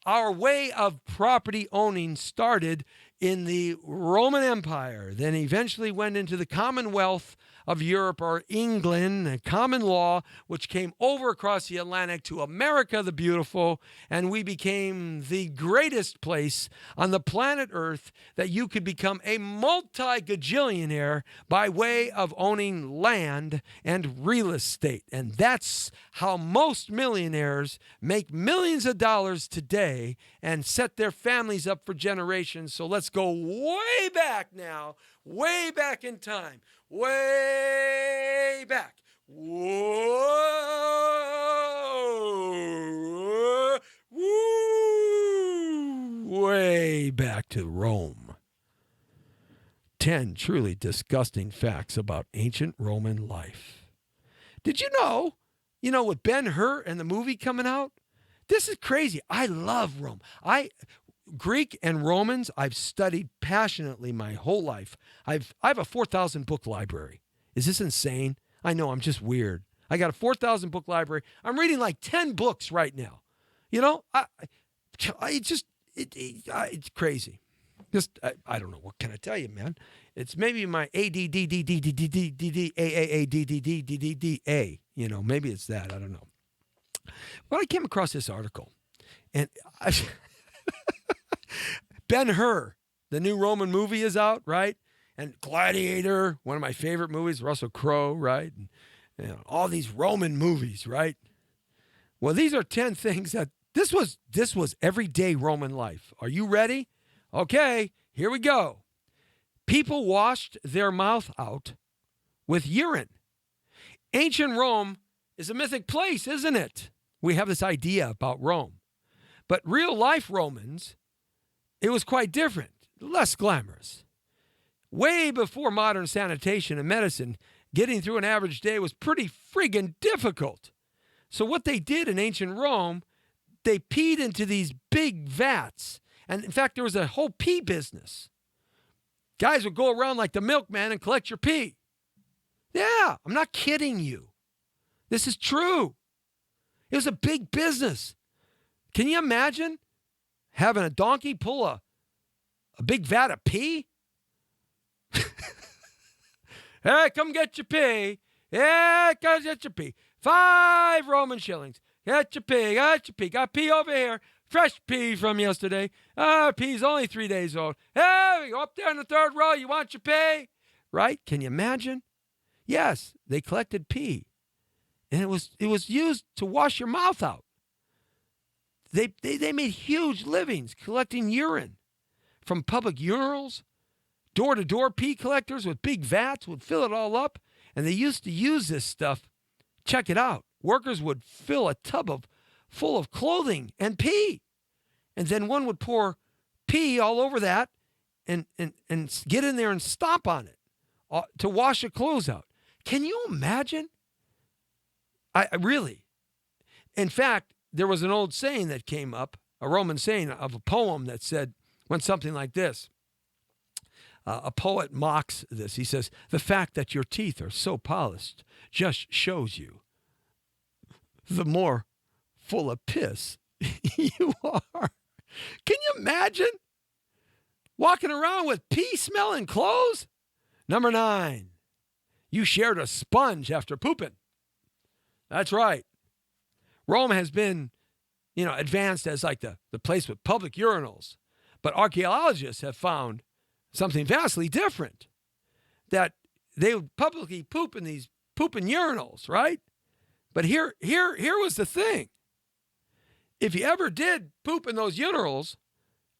our way of property owning started in the Roman Empire, then eventually went into the Commonwealth of Europe, or England, common law, which came over across the Atlantic to America the Beautiful, and we became the greatest place on the planet Earth that you could become a multi-gajillionaire by way of owning land and real estate. And that's how most millionaires make millions of dollars today and set their families up for generations. So let's go way back now, way back in time. Way back. Whoa. Woo. Way back to Rome. 10 truly disgusting facts about ancient Roman life. Did you know, with Ben-Hur and the movie coming out? This is crazy. I love Rome. Greek and Romans, I've studied passionately my whole life. I have a 4,000 book library. Is this insane? I know, I'm just weird. I got a 4,000 book library. I'm reading like 10 books right now. It's crazy. I don't know. What can I tell you, man? It's maybe my ADDDDDDDDAADDDDDA. Maybe it's that. I don't know. Well, I came across this article, and Ben-Hur, the new Roman movie, is out, right? And Gladiator, one of my favorite movies, Russell Crowe, right? And all these Roman movies, right? Well, these are 10 things that this was everyday Roman life. Are you ready? Okay, here we go. People washed their mouth out with urine. Ancient Rome is a mythic place, isn't it? We have this idea about Rome. But real life Romans, it was quite different, less glamorous. Way before modern sanitation and medicine, getting through an average day was pretty friggin' difficult. So what they did in ancient Rome, they peed into these big vats. And in fact, there was a whole pee business. Guys would go around like the milkman and collect your pee. Yeah, I'm not kidding you. This is true. It was a big business. Can you imagine having a donkey pull a big vat of pee? Hey, come get your pee. Yeah, come get your pee. 5 Roman shillings. Get your pee, got your pee. Got pee over here. Fresh pee from yesterday. Pee's only 3 days old. Hey, we go up there in the 3rd row. You want your pee? Right? Can you imagine? Yes, they collected pee. And it was used to wash your mouth out. They made huge livings collecting urine from public urinals. Door-to-door pee collectors with big vats would fill it all up. And they used to use this stuff. Check it out. Workers would fill a tub full of clothing and pee. And then one would pour pee all over that and get in there and stomp on it to wash the clothes out. Can you imagine? I really. In fact, there was an old saying that came up, a Roman saying of a poem that went something like this. A poet mocks this. He says, the fact that your teeth are so polished just shows you the more full of piss you are. Can you imagine walking around with pee-smelling clothes? Number 9, you shared a sponge after pooping. That's right. Rome has been, advanced as like the place with public urinals. But archaeologists have found something vastly different. That they would publicly poop in these pooping urinals, right? But here was the thing. If you ever did poop in those urinals,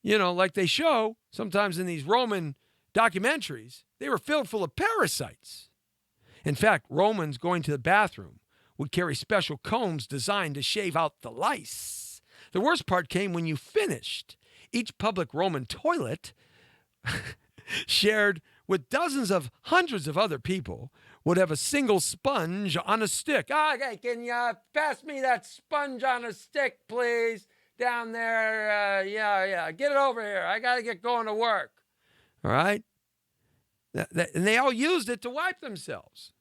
like they show sometimes in these Roman documentaries, they were filled full of parasites. In fact, Romans going to the bathroom would carry special combs designed to shave out the lice. The worst part came when you finished. Each public Roman toilet shared with hundreds of other people would have a single sponge on a stick. Okay, can you pass me that sponge on a stick, please? Down there, yeah, get it over here. I got to get going to work. All right? And they all used it to wipe themselves.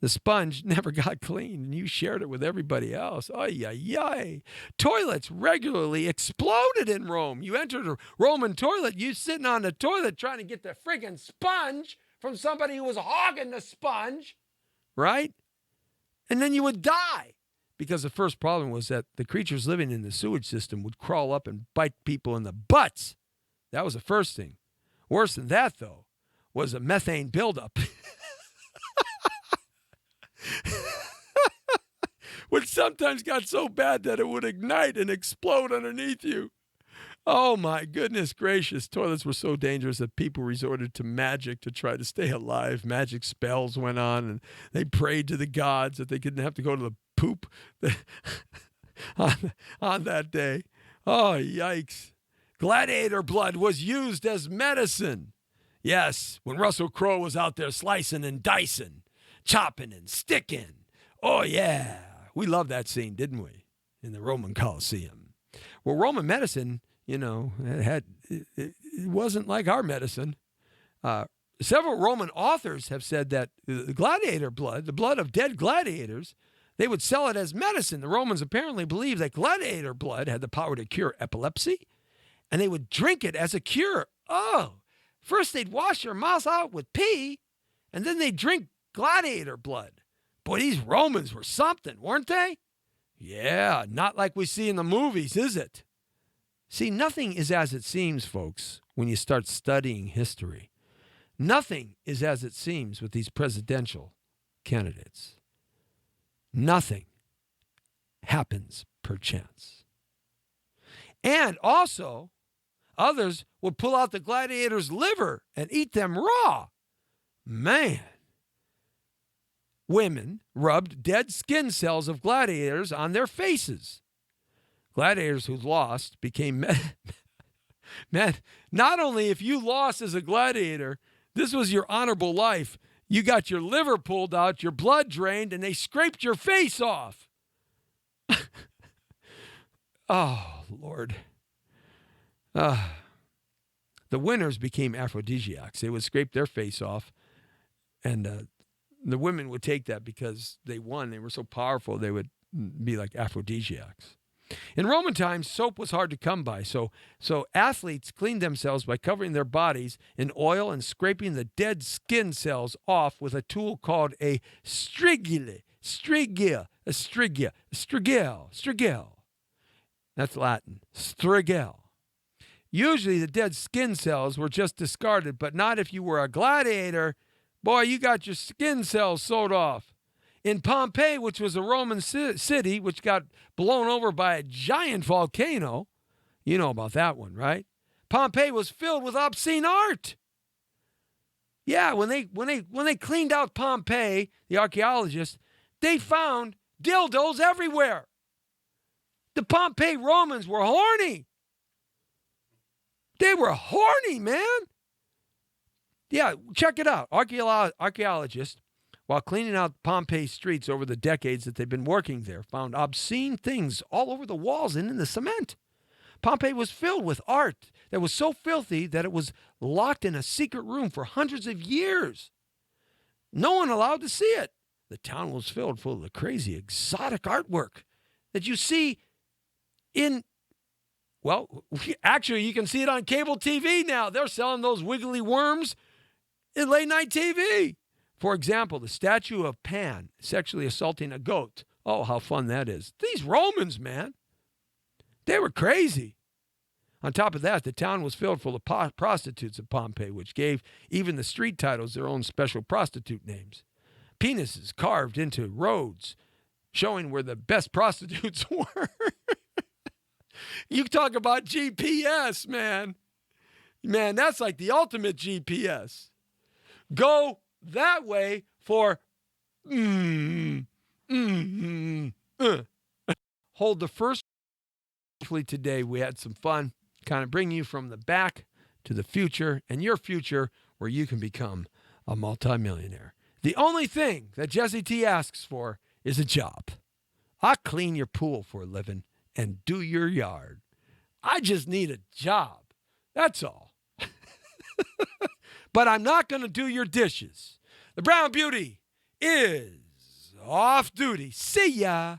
The sponge never got clean, and you shared it with everybody else. Ay, ay, ay. Toilets regularly exploded in Rome. You entered a Roman toilet, you sitting on the toilet trying to get the friggin' sponge from somebody who was hogging the sponge, right? And then you would die. Because the first problem was that the creatures living in the sewage system would crawl up and bite people in the butts. That was the first thing. Worse than that, though, was a methane buildup. Which sometimes got so bad that it would ignite and explode underneath you. Oh, my goodness gracious. Toilets were so dangerous that people resorted to magic to try to stay alive. Magic spells went on, and they prayed to the gods that they didn't have to go to the poop on that day. Oh, yikes. Gladiator blood was used as medicine. Yes, when Russell Crowe was out there slicing and dicing, chopping and sticking. Oh, yeah. We loved that scene, didn't we? In the Roman Colosseum. Well, Roman medicine, it wasn't like our medicine. Several Roman authors have said that the gladiator blood, the blood of dead gladiators, they would sell it as medicine. The Romans apparently believed that gladiator blood had the power to cure epilepsy, and they would drink it as a cure. Oh, first they'd wash their mouths out with pee, and then they'd drink gladiator blood. Boy, these Romans were something, weren't they? Yeah, not like we see in the movies, is it? See, nothing is as it seems, folks, when you start studying history. Nothing is as it seems with these presidential candidates. Nothing happens per chance. And also, others would pull out the gladiator's liver and eat them raw. Man. Women rubbed dead skin cells of gladiators on their faces. Gladiators who lost became men. Not only if you lost as a gladiator, this was your honorable life. You got your liver pulled out, your blood drained, and they scraped your face off. Oh, Lord. The winners became aphrodisiacs. They would scrape their face off, and the women would take that because they won. They were so powerful, they would be like aphrodisiacs. In Roman times, soap was hard to come by, so athletes cleaned themselves by covering their bodies in oil and scraping the dead skin cells off with a tool called a strigil. That's Latin. Strigil. Usually the dead skin cells were just discarded, but not if you were a gladiator. Boy, you got your skin cells sewed off. In Pompeii, which was a Roman city, which got blown over by a giant volcano, you know about that one, right? Pompeii was filled with obscene art. Yeah, when they cleaned out Pompeii, the archaeologists, they found dildos everywhere. The Pompeii Romans were horny. They were horny, man. Yeah, check it out. Archaeologists, while cleaning out Pompeii streets over the decades that they've been working there, found obscene things all over the walls and in the cement. Pompeii was filled with art that was so filthy that it was locked in a secret room for hundreds of years. No one allowed to see it. The town was filled full of the crazy, exotic artwork that you see in, well, actually, you can see it on cable TV now. They're selling those wiggly worms in late night TV. For example, the statue of Pan sexually assaulting a goat. Oh, how fun that is. These Romans, man, they were crazy. On top of that, the town was filled full of prostitutes of Pompeii, which gave even the street titles their own special prostitute names. Penises carved into roads, showing where the best prostitutes were. You talk about GPS, man. Man, that's like the ultimate GPS. Go that way for Hold the first. Hopefully today we had some fun, kind of bring you from the back to the future and your future where you can become a multimillionaire. The only thing that Jesse T asks for is a job. I clean your pool for a living and do your yard. I just need a job. That's all. but I'm not going to do your dishes. The Brown Beauty is off duty. See ya.